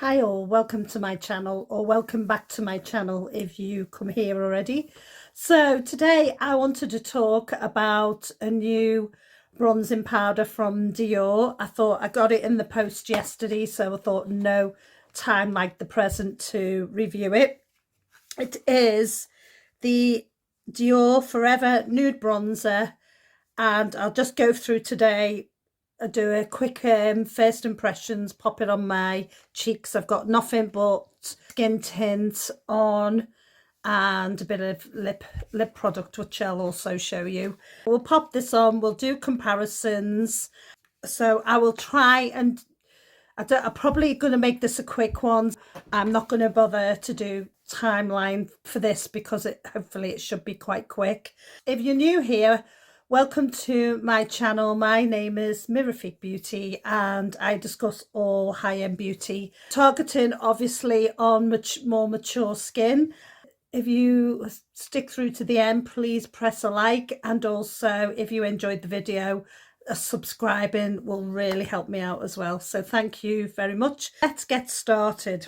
Hi all, welcome to my channel, or welcome back to my channel if you come here already. So today I wanted to talk about a new bronzing powder from Dior. I thought I got it in the post yesterday, so I thought no time like the present to review it. It is the Dior Forever Nude Bronzer, and I'll just go through today. I do a quick first impressions, pop it on my cheeks. I've got nothing but skin tint on and a bit of lip product, which I'll also show you. We'll pop this on, we'll do comparisons. So I will try and I'm probably going to make this a quick one. I'm not going to bother to do timeline for this because hopefully it should be quite quick. If you're new here, welcome to my channel. My name is Mirific Beauty and I discuss all high-end beauty, targeting obviously on more mature skin. If you stick through to the end, please press a like, and also if you enjoyed the video, subscribing will really help me out as well. So thank you very much. Let's get started.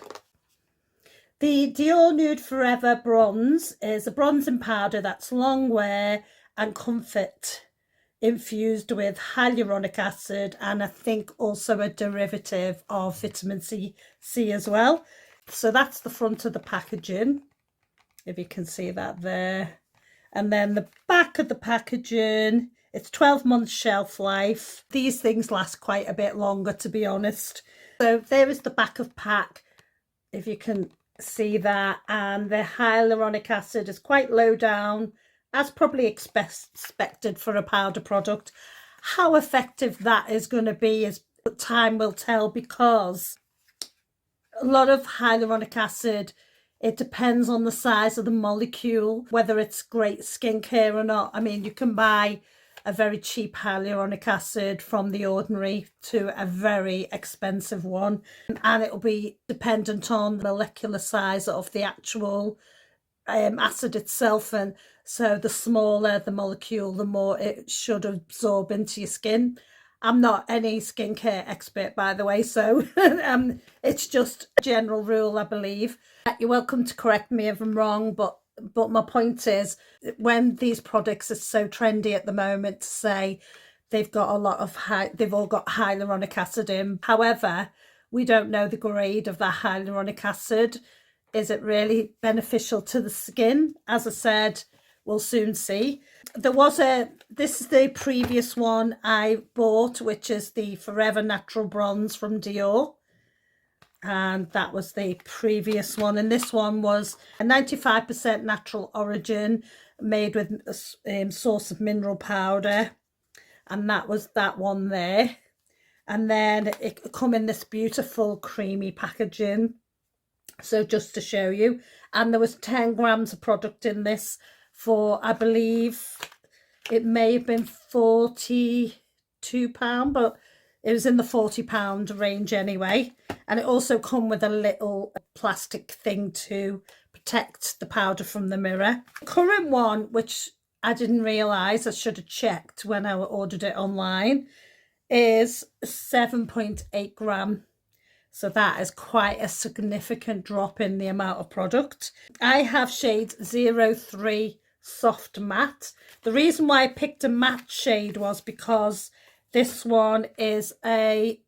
The Dior Nude Forever Bronze is a bronzing powder that's long wear and comfort, infused with hyaluronic acid, and I think also a derivative of vitamin C as well. So that's the front of the packaging, if you can see that there. And then the back of the packaging, it's 12 months shelf life. These things last quite a bit longer, to be honest. So there is the back of pack, if you can see that, and the hyaluronic acid is quite low down, as probably expected for a powder product. How effective that is going to be is time will tell, because a lot of hyaluronic acid, it depends on the size of the molecule, whether it's great skincare or not. I mean, you can buy a very cheap hyaluronic acid from The Ordinary to a very expensive one, and it'll be dependent on the molecular size of the actual acid itself. And so the smaller the molecule, the more it should absorb into your skin. I'm not any skincare expert, by the way, so it's just a general rule, I believe. You're welcome to correct me if I'm wrong, but my point is, when these products are so trendy at the moment to say they've got a lot of they've all got hyaluronic acid in. However, we don't know the grade of that hyaluronic acid. Is it really beneficial to the skin? As I said, we'll soon see. This is the previous one I bought, which is the Forever Natural Bronze from Dior. And that was the previous one. And this one was a 95% natural origin, made with a source of mineral powder. And that was that one there. And then it come in this beautiful creamy packaging. So just to show you. And there was 10 grams of product in this for, I believe, it may have been £42, but it was in the £40 range anyway. And it also come with a little plastic thing to protect the powder from the mirror. The current one, which I didn't realise, I should have checked when I ordered it online, is 7.8 gram. So that is quite a significant drop in the amount of product. I have shade 03 Soft Matte. The reason why I picked a matte shade was because this one is a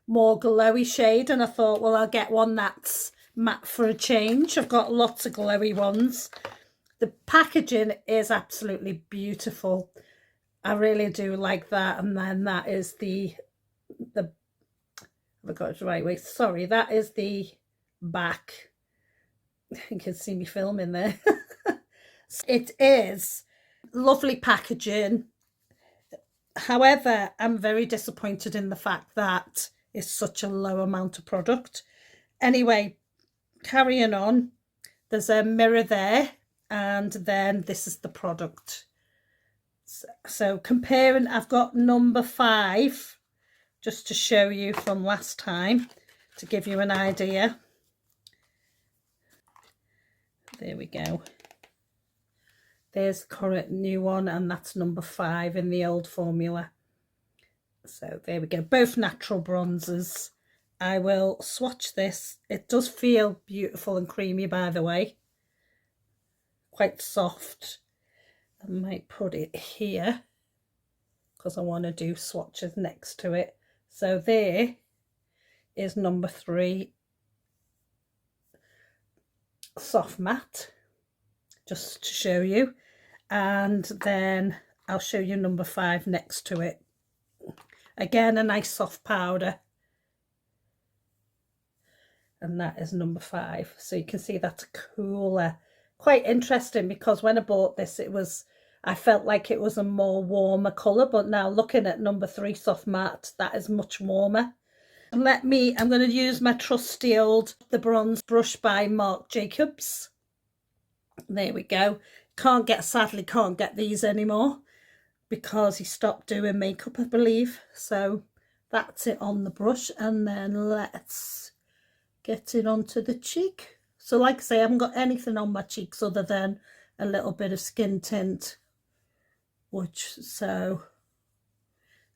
more glowy shade, and I thought, well, I'll get one that's matte for a change. I've got lots of glowy ones. The packaging is absolutely beautiful. I really do like that. And then that is the I got it the right way. Sorry, that is the back. You can see me filming there. It is lovely packaging. However, I'm very disappointed in the fact that it's such a low amount of product. Anyway, carrying on, there's a mirror there, and then this is the product. So comparing, I've got number 5 just to show you from last time, to give you an idea. There we go. There's the current new one, and that's number 5 in the old formula. So there we go, both natural bronzers. I will swatch this. It does feel beautiful and creamy, by the way. Quite soft. I might put it here because I want to do swatches next to it. So there is number 3 soft matte, just to show you. And then I'll show you number 5 next to it. Again, a nice soft powder. And that is number 5. So you can see that's a cooler. Quite interesting, because when I bought this, I felt like it was a more warmer colour, but now looking at number 3 soft matte, that is much warmer. And I'm going to use my trusty old The Bronze brush by Marc Jacobs. There we go. Sadly can't get these anymore because he stopped doing makeup, I believe. So that's it on the brush, and then let's get it onto the cheek. So like I say, I haven't got anything on my cheeks other than a little bit of skin tint, so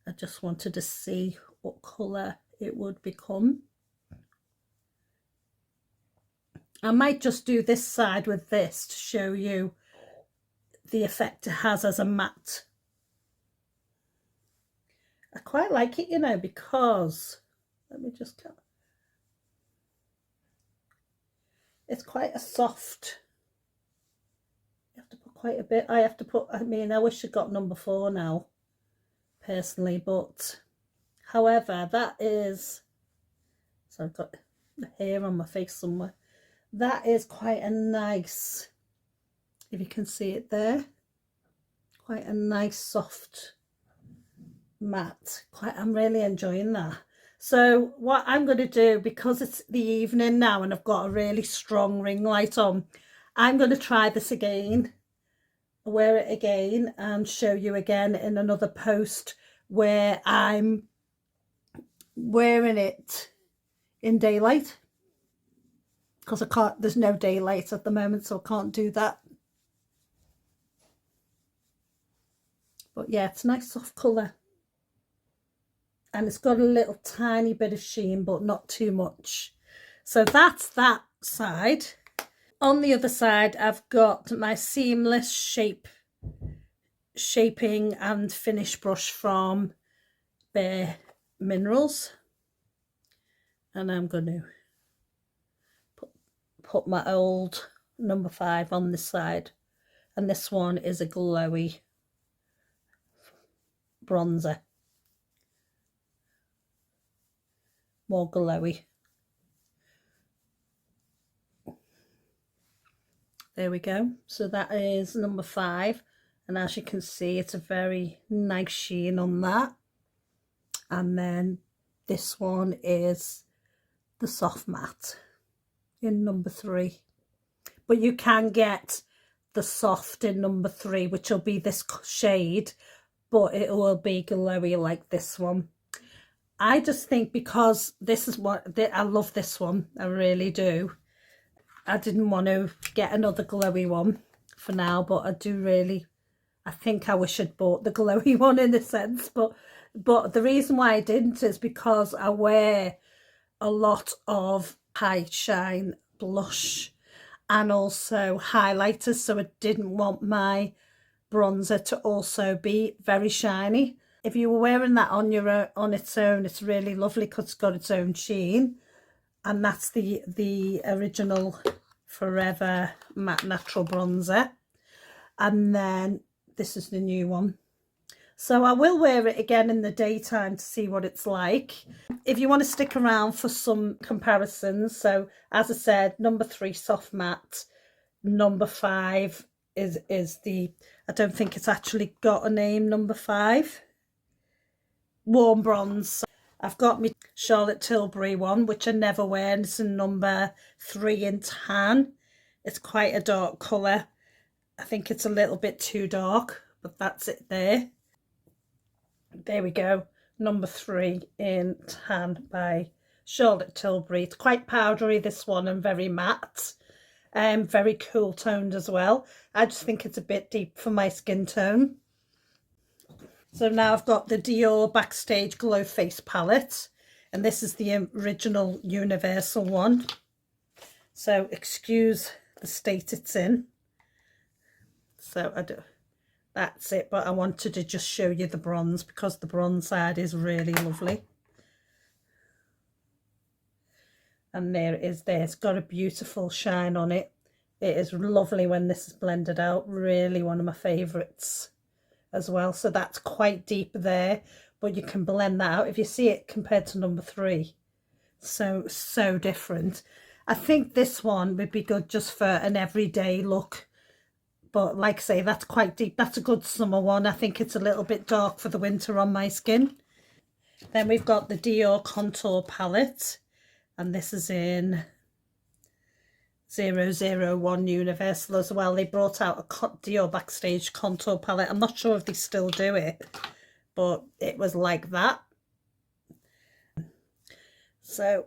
I just wanted to see what colour it would become. I might just do this side with this to show you the effect it has as a matte. I quite like it, you know, because let me just go. It's quite a soft. You have to put quite a bit. I mean, I wish I got number 4 now, personally, but however, that is, so I've got the hair on my face somewhere. That is quite a nice, if you can see it there, quite a nice soft matte. I'm really enjoying that. So what I'm going to do, because it's the evening now and I've got a really strong ring light on, I'm going to try this again, wear it again, and show you again in another post where I'm wearing it in daylight, because there's no daylight at the moment, so I can't do that. But yeah, it's a nice soft colour. And it's got a little tiny bit of sheen, but not too much. So that's that side. On the other side, I've got my seamless shaping and finish brush from Bare Minerals. And I'm going to put my old number 5 on this side. And this one is a glowy bronzer. More glowy. There we go. So that is number 5, and as you can see, it's a very nice sheen on that. And then this one is the soft matte in number 3, but you can get the soft in number 3, which will be this shade, but it will be glowy like this one. I just think because this is I love this one, I really do. I didn't want to get another glowy one for now, but I think I wish I'd bought the glowy one in a sense, but the reason why I didn't is because I wear a lot of high shine blush and also highlighters, so I didn't want my bronzer to also be very shiny. If you were wearing that on its own, it's really lovely because it's got its own sheen, and that's the original Forever Matte Natural Bronzer. And then this is the new one. So I will wear it again in the daytime to see what it's like. If you want to stick around for some comparisons, so as I said, number 3 soft matte, number 5 is I don't think it's actually got a name, number 5. Warm bronze. I've got my Charlotte Tilbury one, which I never wear, and it's in number 3 in tan. It's quite a dark colour. I think it's a little bit too dark, but that's it there. There we go. Number 3 in tan by Charlotte Tilbury. It's quite powdery, this one, and very matte. Very cool toned as well. I just think it's a bit deep for my skin tone. So now I've got the Dior Backstage Glow Face Palette. and this is the original universal one, so excuse the state it's in. So I do, that's it, but I wanted to just show you the bronze because the bronze side is really lovely. And there it is there. It's got a beautiful shine on it. It is lovely when this is blended out. Really one of my favourites as well. So that's quite deep there, but you can blend that out. If you see it compared to number 3, so different. I think this one would be good just for an everyday look. But like I say, that's quite deep. That's a good summer one. I think it's a little bit dark for the winter on my skin. Then we've got the Dior Contour Palette. And this is in 001 Universal as well. They brought out a Dior Backstage Contour Palette. I'm not sure if they still do it, but it was like that. So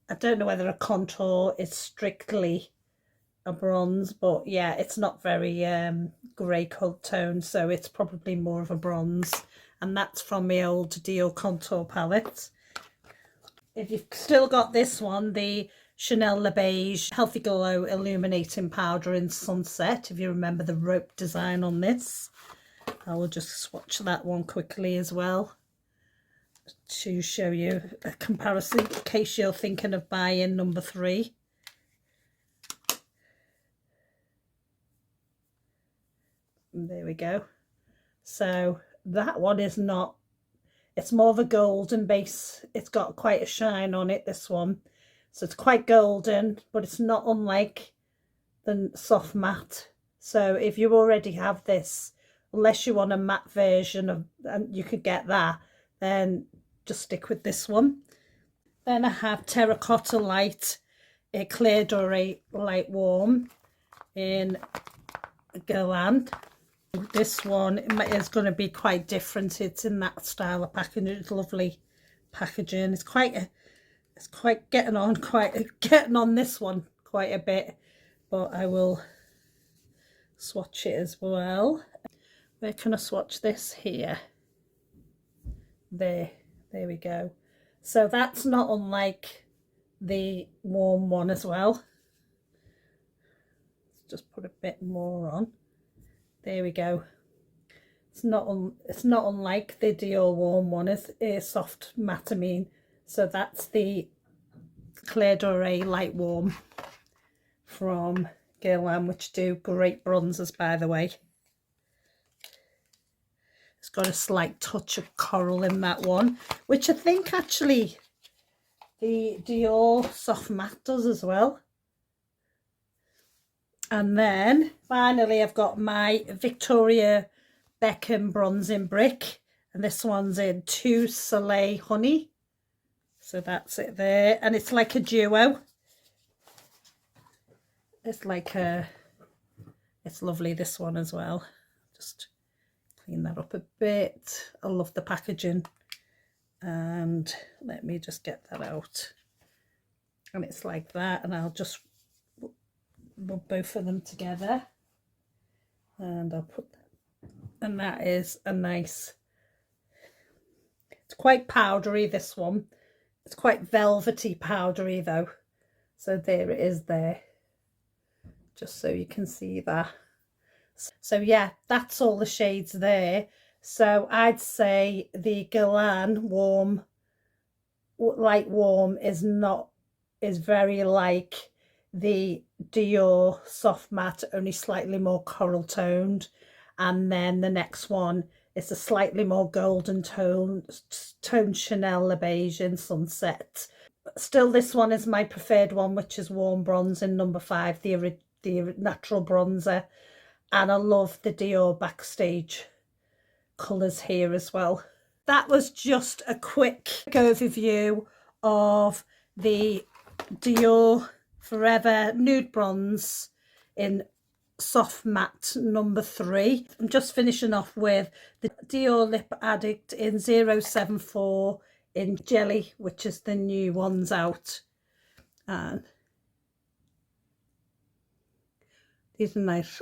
I don't know whether a contour is strictly a bronze, but yeah, it's not very grey coat tone, so it's probably more of a bronze. And that's from my old Dior Contour Palette. If you've still got this one, the Chanel Le Beige Healthy Glow Illuminating Powder in Sunset, if you remember the rope design on this. I will just swatch that one quickly as well to show you a comparison in case you're thinking of buying number 3. And there we go. So that one is not, it's more of a golden base. It's got quite a shine on it, this one. So it's quite golden, but it's not unlike the soft matte. So if you already have this, unless you want a matte version of, and you could get that, then just stick with this one. Then I have Terracotta Light, a Clear Doré Light Warm in Guerlain. This one is going to be quite different. It's in that style of packaging. It's lovely packaging. It's quite getting on this one quite a bit, but I will swatch it as well. Where can I swatch this? Here. There we go. So that's not unlike the warm one as well. Let's just put a bit more on. There we go. It's not unlike the Dior warm one. It's a soft matte, I mean. So that's the Clear Doré Light Warm from Guerlain, which do great bronzers, by the way. It's got a slight touch of coral in that one, which I think actually the Dior Soft Matte does as well. And then finally I've got my Victoria Beckham Bronzing Brick, and this one's in 2 Soleil Honey. So that's it there, and it's like a duo. It's like it's lovely, this one as well. Just clean that up a bit. I love the packaging, and let me just get that out. And it's like that, and I'll just rub both of them together, and I'll put that, and that is a nice, it's quite powdery, this one. It's quite velvety powdery though. So there it is there, just so you can see that. So yeah, that's all the shades there. So I'd say the Guerlain warm, light warm is very like the Dior soft matte, only slightly more coral toned. And then the next one is a slightly more golden toned Chanel Le Beige in Sunset. Still, this one is my preferred one, which is Warm Bronze in number 5, the natural bronzer. And I love the Dior Backstage colours here as well. That was just a quick overview of the Dior Forever Nude Bronze in Soft Matte number 3. I'm just finishing off with the Dior Lip Addict in 074 in Jelly, which is the new ones out. And these are nice.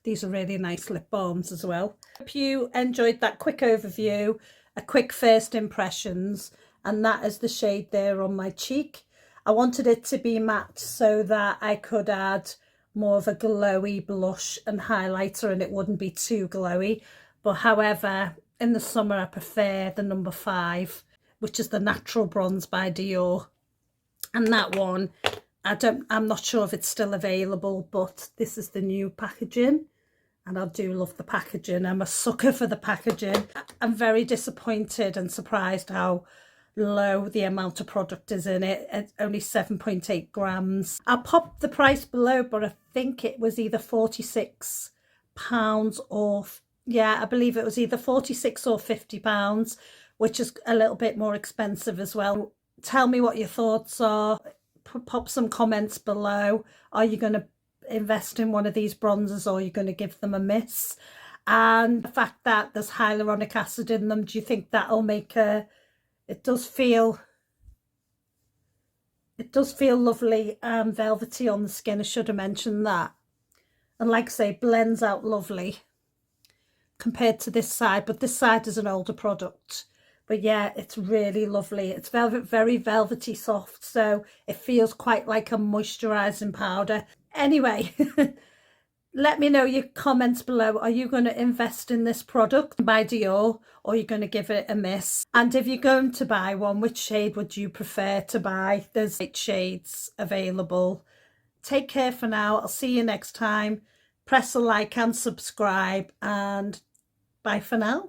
these are really nice lip balms as well. Hope you enjoyed that quick overview, a quick first impressions, and that is the shade there on my cheek. I wanted it to be matte so that I could add more of a glowy blush and highlighter and it wouldn't be too glowy. But however, in the summer I prefer the number 5, which is the Natural Bronze by Dior. And that one, I'm not sure if it's still available, but this is the new packaging. And I do love the packaging. I'm a sucker for the packaging. I'm very disappointed and surprised how low the amount of product is in it. It's only 7.8 grams. I'll pop the price below, but I think it was either £46 or, yeah, I believe it was either 46 or £50, which is a little bit more expensive as well. Tell me what your thoughts are. Pop some comments below. Are you going to invest in one of these bronzers, or are you going to give them a miss? And the fact that there's hyaluronic acid in them, do you think that'll make it does feel lovely and velvety on the skin. I should have mentioned that. And like I say, blends out lovely compared to this side, but this side is an older product. But yeah, it's really lovely. It's very velvety soft, so it feels quite like a moisturising powder. Anyway, let me know your comments below. Are you going to invest in this product by Dior, or are you going to give it a miss? And if you're going to buy one, which shade would you prefer to buy? There's 8 shades available. Take care for now. I'll see you next time. Press a like and subscribe, and bye for now.